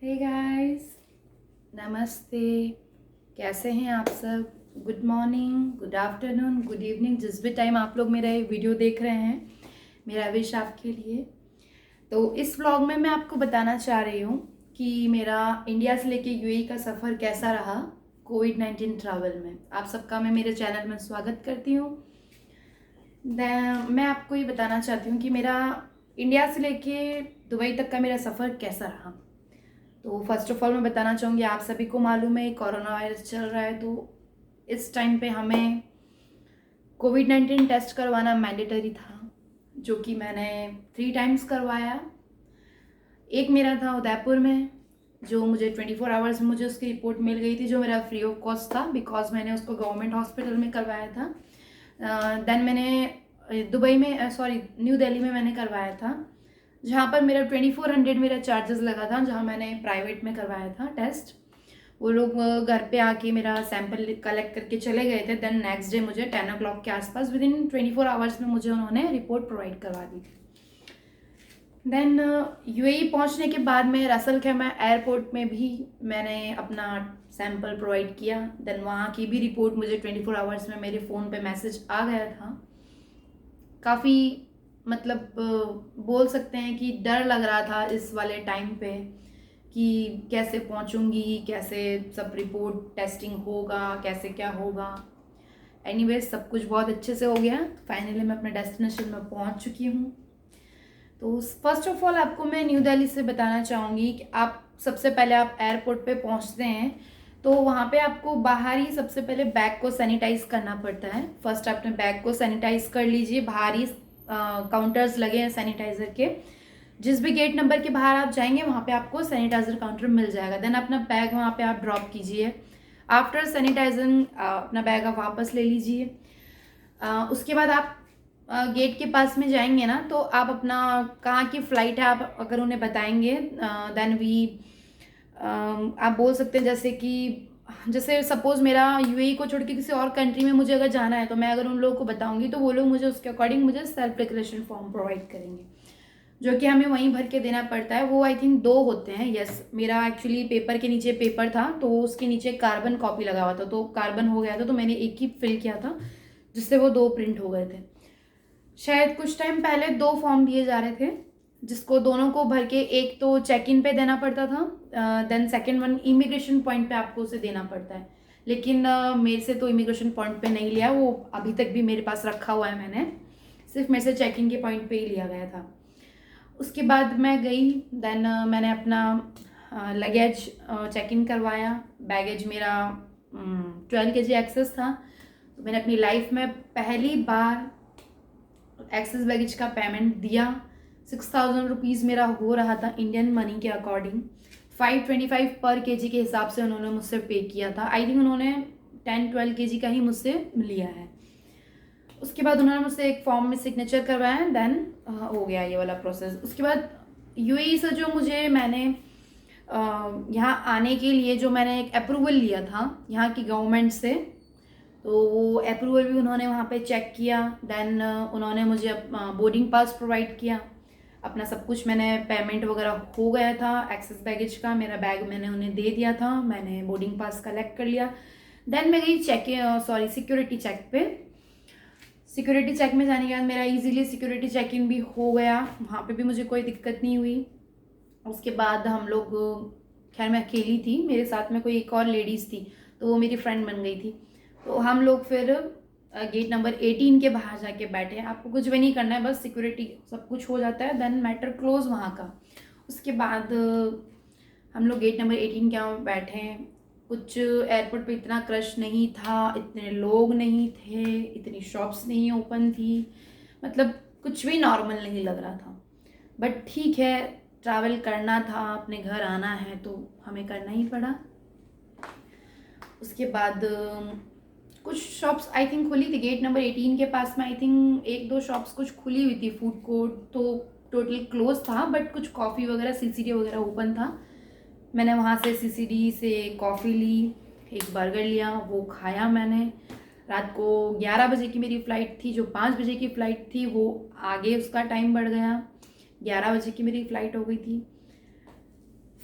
Hey guys, नमस्ते। कैसे हैं आप सब? Good morning, good afternoon, good evening, जिस भी टाइम आप लोग मेरा ये वीडियो देख रहे हैं, मेरा विश आपके लिए। तो इस व्लॉग में मैं आपको बताना चाह रही हूँ कि मेरा इंडिया से लेके यूएई का सफ़र कैसा रहा कोविड-19 ट्रैवल में। आप सबका मैं मेरे चैनल में स्वागत करती हूँ। मैं आपको ये बताना चाहती हूँ कि मेरा इंडिया से लेके दुबई तक का मेरा सफ़र कैसा रहा। तो फर्स्ट ऑफ ऑल मैं बताना चाहूँगी, आप सभी को मालूम है कोरोना वायरस चल रहा है, तो इस टाइम पे हमें कोविड-19 टेस्ट करवाना मैंडेटरी था, जो कि मैंने 3 टाइम्स करवाया। एक मेरा था उदयपुर में, जो मुझे 24 आवर्स में मुझे उसकी रिपोर्ट मिल गई थी, जो मेरा फ्री ऑफ कॉस्ट था बिकॉज मैंने उसको गवर्नमेंट हॉस्पिटल में करवाया था। देन मैंने दुबई में न्यू दिल्ली में मैंने करवाया था, जहाँ पर मेरा 2400 मेरा चार्जेस लगा था, जहाँ मैंने प्राइवेट में करवाया था टेस्ट। वो लोग घर पे आके मेरा सैंपल कलेक्ट करके चले गए थे। देन नेक्स्ट डे मुझे 10 o'clock के आसपास विद इन 24 आवर्स में मुझे उन्होंने रिपोर्ट प्रोवाइड करवा दी थी। देन यूएई पहुंचने के बाद में रसल खैमा एयरपोर्ट में भी मैंने अपना सैंपल प्रोवाइड किया। देन वहाँ की भी रिपोर्ट मुझे 24 आवर्स में मेरे फ़ोन पे मैसेज आ गया था। काफ़ी मतलब बोल सकते हैं कि डर लग रहा था इस वाले टाइम पे कि कैसे पहुंचूंगी, कैसे सब रिपोर्ट टेस्टिंग होगा, कैसे क्या होगा। एनीवेज सब कुछ बहुत अच्छे से हो गया। फाइनली मैं अपने डेस्टिनेशन में पहुंच चुकी हूँ। तो फर्स्ट ऑफ ऑल आपको मैं न्यू दिल्ली से बताना चाहूँगी कि आप सबसे पहले आप एयरपोर्ट पे पहुँचते हैं तो वहाँ पे आपको बाहर ही सबसे पहले बैग को सैनिटाइज करना पड़ता है। फर्स्ट अपने बैग को सैनिटाइज कर लीजिए। बाहर ही काउंटर्स लगे हैं सैनिटाइज़र के। जिस भी गेट नंबर के बाहर आप जाएंगे वहाँ पे आपको सैनिटाइज़र काउंटर मिल जाएगा। देन अपना बैग वहाँ पे आप ड्रॉप कीजिए। आफ्टर सैनिटाइजिंग अपना बैग आप वापस ले लीजिए। उसके बाद आप गेट के पास में जाएंगे ना, तो आप अपना कहाँ की फ़्लाइट है आप अगर उन्हें बताएंगे, देन वी आप बोल सकते हैं जैसे सपोज़ मेरा यूएई को छोड़ के किसी और कंट्री में मुझे अगर जाना है, तो मैं अगर उन लोगों को बताऊंगी तो वो लोग मुझे उसके अकॉर्डिंग मुझे सेल्फ डिक्लेरेशन फॉर्म प्रोवाइड करेंगे, जो कि हमें वहीं भर के देना पड़ता है। वो आई थिंक 2 होते हैं। यस, मेरा एक्चुअली पेपर के नीचे पेपर था, तो उसके नीचे कार्बन कॉपी लगा हुआ था, तो कार्बन हो गया था, तो मैंने एक ही फिल किया था, जिससे वो 2 प्रिंट हो गए थे। शायद कुछ टाइम पहले 2 फॉर्म दिए जा रहे थे, जिसको दोनों को भर के एक तो चेक इन पे देना पड़ता था, then second one immigration point पे आपको उसे देना पड़ता है। लेकिन मेरे से तो इमिग्रेशन पॉइंट पे नहीं लिया, वो अभी तक भी मेरे पास रखा हुआ है। मैंने सिर्फ मेरे से चेक इन के पॉइंट पे ही लिया गया था। उसके बाद मैं गई। देन मैंने अपना लगेज चेक इन करवाया। बैगेज मेरा 12 kg एक्सेस था। तो मैंने अपनी लाइफ में पहली बार एक्सेस बैगेज का पेमेंट दिया। 6000 रुपीज़ मेरा हो रहा था इंडियन मनी के अकॉर्डिंग। 525 पर केजी के हिसाब से उन्होंने मुझसे पे किया था। आई थिंक उन्होंने 10-12 केजी का ही मुझसे लिया है। उसके बाद उन्होंने मुझसे एक फॉर्म में सिग्नेचर करवाया। देन हो गया ये वाला प्रोसेस। उसके बाद यूएई से जो मैंने यहाँ आने के लिए जो मैंने एक अप्रूवल लिया था यहाँ की गवर्नमेंट से, तो वो अप्रूवल भी उन्होंने वहाँ पे चेक किया। देन उन्होंने मुझे बोर्डिंग पास प्रोवाइड किया। अपना सब कुछ मैंने पेमेंट वगैरह हो गया था एक्सेस बैगेज का। मेरा बैग मैंने उन्हें दे दिया था। मैंने बोर्डिंग पास कलेक्ट कर लिया। देन मैं गई सिक्योरिटी चेक पे। सिक्योरिटी चेक में जाने के बाद मेरा इजीली सिक्योरिटी चेक इन भी हो गया। वहाँ पे भी मुझे कोई दिक्कत नहीं हुई। उसके बाद हम लोग, खैर मैं अकेली थी, मेरे साथ में कोई एक और लेडीज़ थी, तो वो मेरी फ्रेंड बन गई थी। तो हम लोग फिर गेट नंबर 18 के बाहर जाके बैठे। आपको कुछ भी नहीं करना है, बस सिक्योरिटी सब कुछ हो जाता है, देन मैटर क्लोज वहाँ का। उसके बाद हम लोग गेट नंबर 18 के वहाँ बैठे। कुछ एयरपोर्ट पे इतना क्रश नहीं था, इतने लोग नहीं थे, इतनी शॉप्स नहीं ओपन थी, मतलब कुछ भी नॉर्मल नहीं लग रहा था। बट ठीक है, ट्रैवल करना था, अपने घर आना है, तो हमें करना ही पड़ा। उसके बाद कुछ शॉप्स आई थिंक खुली थी गेट नंबर 18 के पास में। आई थिंक 1-2 शॉप्स कुछ खुली हुई थी। फूड कोर्ट तो टोटल क्लोज था, बट कुछ कॉफ़ी वगैरह सीसीडी वगैरह ओपन था। मैंने वहाँ से सीसीडी से कॉफ़ी ली, एक बर्गर लिया, वो खाया मैंने। रात को 11 बजे की मेरी फ़्लाइट थी, जो 5 बजे की फ़्लाइट थी वो आगे उसका टाइम बढ़ गया। 11 बजे की मेरी फ़्लाइट हो गई थी।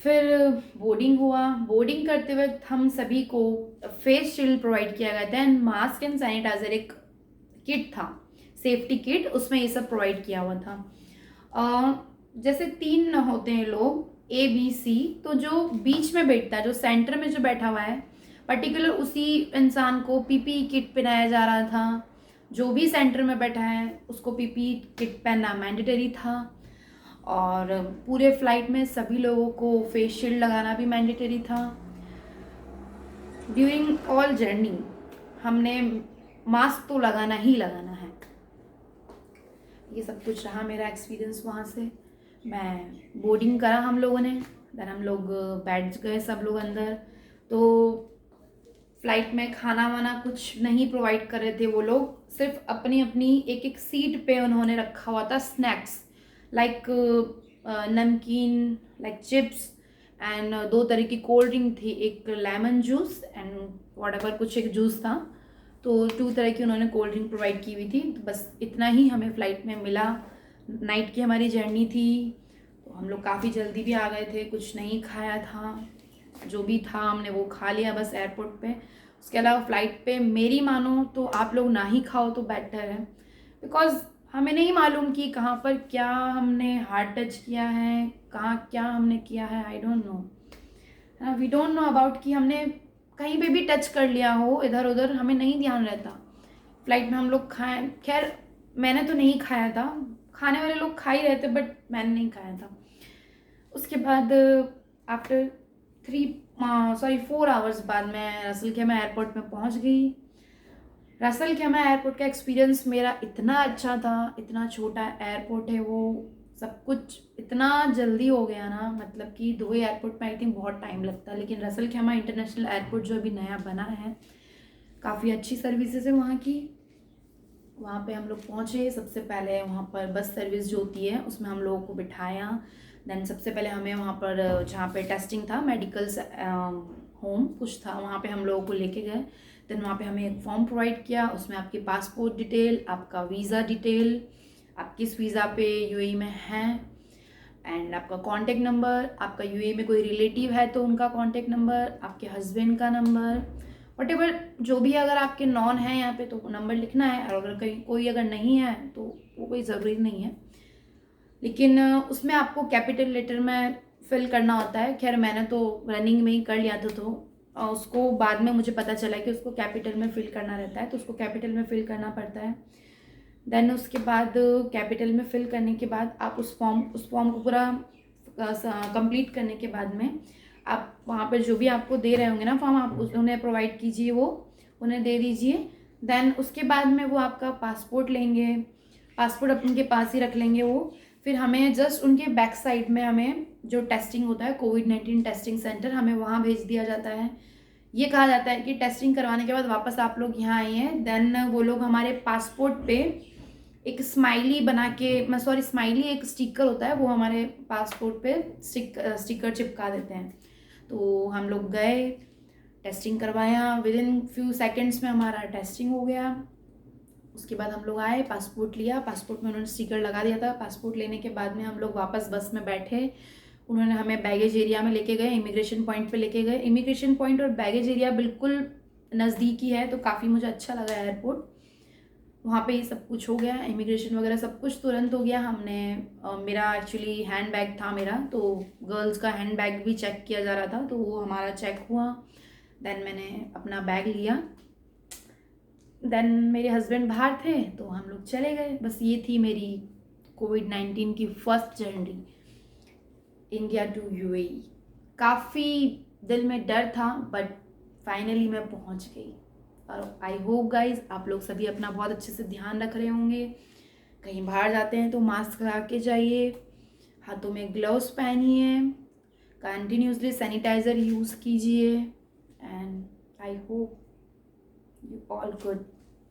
फिर बोर्डिंग हुआ। बोर्डिंग करते वक्त हम सभी को फेस शील्ड प्रोवाइड किया गया था एंड मास्क एंड सैनिटाइजर, एक किट था, सेफ्टी किट, उसमें ये सब प्रोवाइड किया हुआ था। जैसे 3 होते हैं लोग, ए बी सी, तो जो बीच में बैठता है, जो सेंटर में जो बैठा हुआ है पर्टिकुलर, उसी इंसान को पीपी किट पहनाया जा रहा था। जो भी सेंटर में बैठा है उसको पीपी किट पहनना मैंडेटरी था। और पूरे फ्लाइट में सभी लोगों को फेस शील्ड लगाना भी मैंडेटरी था। ड्यूरिंग ऑल जर्नी हमने मास्क तो लगाना ही लगाना है। ये सब कुछ रहा मेरा एक्सपीरियंस वहाँ से। मैं बोर्डिंग करा हम लोगों ने, देन हम लोग बैठ गए सब लोग अंदर। तो फ्लाइट में खाना वाना कुछ नहीं प्रोवाइड कर रहे थे वो लोग, सिर्फ अपनी अपनी एक एक सीट पे उन्होंने रखा हुआ था स्नैक्स, लाइक नमकीन, लाइक चिप्स एंड 2 तरह की कोल्ड ड्रिंक थी, एक लेमन जूस एंड व्हाटएवर कुछ एक जूस था। तो 2 तरह की उन्होंने कोल्ड ड्रिंक प्रोवाइड की हुई थी। तो बस इतना ही हमें फ़्लाइट में मिला। नाइट की हमारी जर्नी थी, तो हम लोग काफ़ी जल्दी भी आ गए थे, कुछ नहीं खाया था, जो भी था हमने वो खा लिया बस एयरपोर्ट पे। उसके अलावा फ़्लाइट पे मेरी मानो तो आप लोग ना ही खाओ तो बेटर है, बिकॉज़ हमें नहीं मालूम कि कहाँ पर क्या हमने हार्ट टच किया है, कहाँ क्या हमने किया है, I don't know. We don't know about कि हमने कहीं पे भी टच कर लिया हो इधर उधर, हमें नहीं ध्यान रहता। फ्लाइट में हम लोग खाएं, खैर मैंने तो नहीं खाया था, खाने वाले लोग खा ही रहे थे बट मैंने नहीं खाया था। उसके बाद आफ्टर 4 आवर्स बाद मैं रसल खेमा एयरपोर्ट में पहुंच गई। रसल खेमा एयरपोर्ट का एक्सपीरियंस मेरा इतना अच्छा था, इतना छोटा एयरपोर्ट है वो, सब कुछ इतना जल्दी हो गया ना, मतलब कि दुबई एयरपोर्ट में आई थिंक बहुत टाइम लगता है, लेकिन रसल खेमा इंटरनेशनल एयरपोर्ट जो अभी नया बना है, काफ़ी अच्छी सर्विसेज है वहाँ की। वहाँ पे हम लोग पहुँचे, सबसे पहले वहाँ पर बस सर्विस जो होती है उसमें हम लोगों को बिठाया। देन सबसे पहले हमें वहाँ पर जहाँ पे टेस्टिंग था, मेडिकल होम कुछ था, वहाँ पे हम लोगों को लेके गए। देन वहाँ पे हमें एक फॉर्म प्रोवाइड किया, उसमें आपकी पासपोर्ट डिटेल, आपका वीज़ा डिटेल, आप किस वीज़ा पे यूएई में हैं, एंड आपका कॉन्टेक्ट नंबर, आपका यूएई में कोई रिलेटिव है तो उनका कॉन्टेक्ट नंबर, आपके हस्बैंड का नंबर, वटेवर जो भी अगर आपके नॉन है यहाँ पे तो नंबर लिखना है, और अगर कहीं कोई अगर नहीं है तो वो कोई ज़रूरी नहीं है, लेकिन उसमें आपको कैपिटल लेटर में फिल करना होता है। खैर मैंने तो रनिंग में ही कर लिया था, तो उसको बाद में मुझे पता चला कि उसको कैपिटल में फिल करना रहता है, तो उसको कैपिटल में फिल करना पड़ता है। देन उसके बाद कैपिटल में फिल करने के बाद आप उस फॉर्म को पूरा कंप्लीट करने के बाद में आप वहाँ पर जो भी आपको दे रहे होंगे ना फॉर्म, आप उन्हें प्रोवाइड कीजिए, वो उन्हें दे दीजिए। देन उसके बाद में वो आपका पासपोर्ट लेंगे, पासपोर्ट उनके पास ही रख लेंगे वो। फिर हमें जस्ट उनके बैक साइड में हमें जो टेस्टिंग होता है, कोविड-19 टेस्टिंग सेंटर, हमें वहाँ भेज दिया जाता है। ये कहा जाता है कि टेस्टिंग करवाने के बाद वापस आप लोग यहाँ आइए। देन वो लोग हमारे पासपोर्ट पे एक स्माइली बना के, स्माइली एक स्टिकर होता है, वो हमारे पासपोर्ट पे स्टिकर चिपका देते हैं। तो हम लोग गए, टेस्टिंग करवाया, विद इन फ्यू सेकेंड्स में हमारा टेस्टिंग हो गया। उसके बाद हम लोग आए, पासपोर्ट लिया, पासपोर्ट में उन्होंने स्टिकर लगा दिया था। पासपोर्ट लेने के बाद में हम लोग वापस बस में बैठे, उन्होंने हमें बैगेज एरिया में लेके गए, इमिग्रेशन पॉइंट पे लेके गए। इमिग्रेशन पॉइंट और बैगेज एरिया बिल्कुल नज़दीकी है, तो काफ़ी मुझे अच्छा लगा एयरपोर्ट। वहाँ पे ये सब कुछ हो गया, इमिग्रेशन वगैरह सब कुछ तुरंत हो गया। हमने मेरा एक्चुअली हैंड बैग था मेरा, तो गर्ल्स का हैंड बैग भी चेक किया जा रहा था, तो वो हमारा चेक हुआ। देन मैंने अपना बैग लिया, देन मेरे हस्बैंड बाहर थे तो हम लोग चले गए। बस ये थी मेरी कोविड-19 की first journey India to UAE. काफ़ी दिल में डर था बट फाइनली मैं पहुंच गई। और आई होप गाइज आप लोग सभी अपना बहुत अच्छे से ध्यान रख रहे होंगे। कहीं बाहर जाते हैं तो मास्क लगा के जाइए, हाथों में ग्लव्स पहनिए, कंटिन्यूसली सैनिटाइज़र यूज़ कीजिए, and I hope you all good.